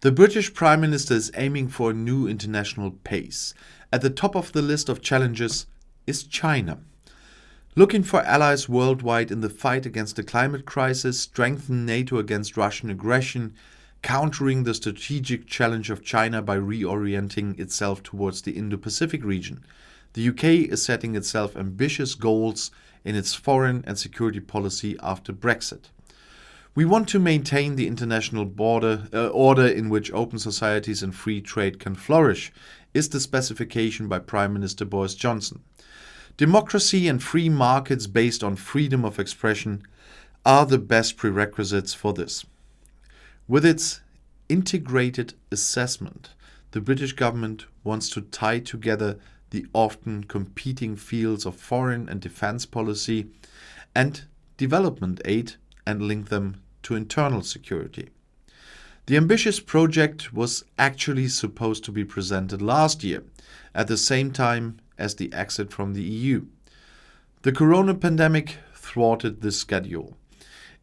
The British Prime Minister is aiming for a new international pace. At the top of the list of challenges is China. Looking for allies worldwide in the fight against the climate crisis, strengthen NATO against Russian aggression, countering the strategic challenge of China by reorienting itself towards the Indo-Pacific region. The UK is setting itself ambitious goals in its foreign and security policy after Brexit. We want to maintain the international order in which open societies and free trade can flourish, is the specification by Prime Minister Boris Johnson. Democracy and free markets based on freedom of expression are the best prerequisites for this. With its integrated assessment, the British government wants to tie together the often competing fields of foreign and defense policy and development aid and link them to internal security. The ambitious project was actually supposed to be presented last year, at the same time as the exit from the EU. The corona pandemic thwarted this schedule.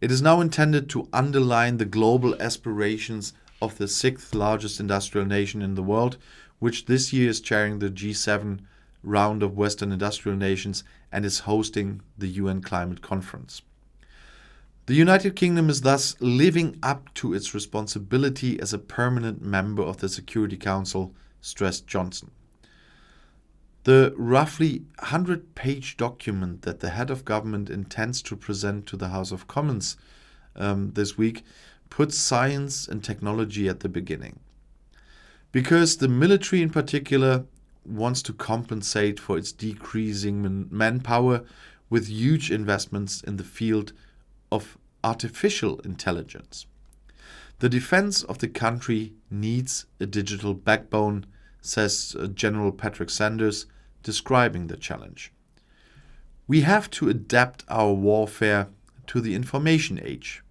It is now intended to underline the global aspirations of the sixth largest industrial nation in the world, which this year is chairing the G7 round of Western industrial nations and is hosting the UN Climate Conference. The United Kingdom is thus living up to its responsibility as a permanent member of the Security Council, stressed Johnson. The roughly 100-page document that the head of government intends to present to the House of Commons this week puts science and technology at the beginning. Because the military in particular wants to compensate for its decreasing manpower with huge investments in the field of artificial intelligence. The defense of the country needs a digital backbone, says General Patrick Sanders, describing the challenge. We have to adapt our warfare to the information age.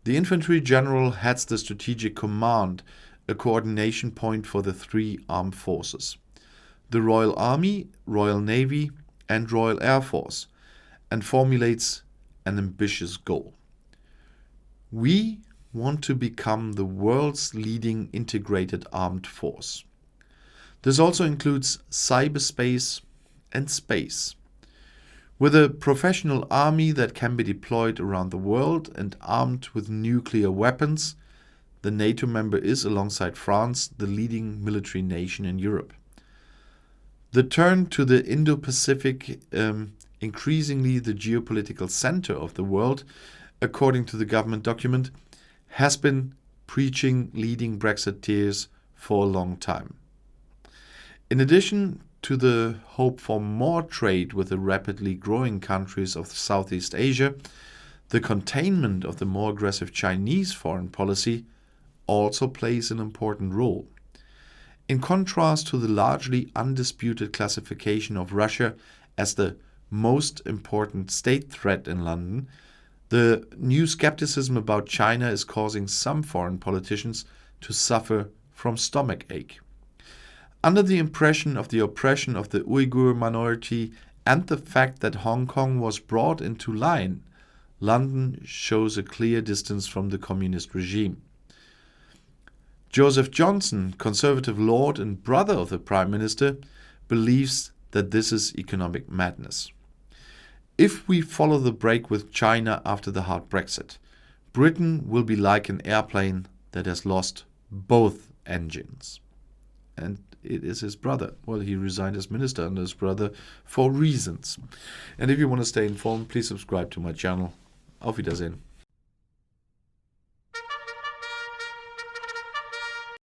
The infantry general heads the strategic command, a coordination point for the three armed forces: the Royal Army, Royal Navy, and Royal Air Force, and formulates an ambitious goal. We want to become the world's leading integrated armed force. This also includes cyberspace and space. With a professional army that can be deployed around the world and armed with nuclear weapons, the NATO member is, alongside France, the leading military nation in Europe. The turn to the Indo-Pacific, increasingly the geopolitical center of the world, according to the government document, has been preaching leading Brexiteers for a long time. In addition to the hope for more trade with the rapidly growing countries of Southeast Asia, the containment of the more aggressive Chinese foreign policy also plays an important role. In contrast to the largely undisputed classification of Russia as the most important state threat in London, the new skepticism about China is causing some foreign politicians to suffer from stomachache. Under the impression of the oppression of the Uyghur minority and the fact that Hong Kong was brought into line, London shows a clear distance from the communist regime. Joseph Johnson, Conservative lord and brother of the Prime Minister, believes that this is economic madness. If we follow the break with China after the hard Brexit, Britain will be like an airplane that has lost both engines. And it is his brother. Well, he resigned as minister under his brother for reasons. And if you want to stay informed, please subscribe to my channel. Auf Wiedersehen.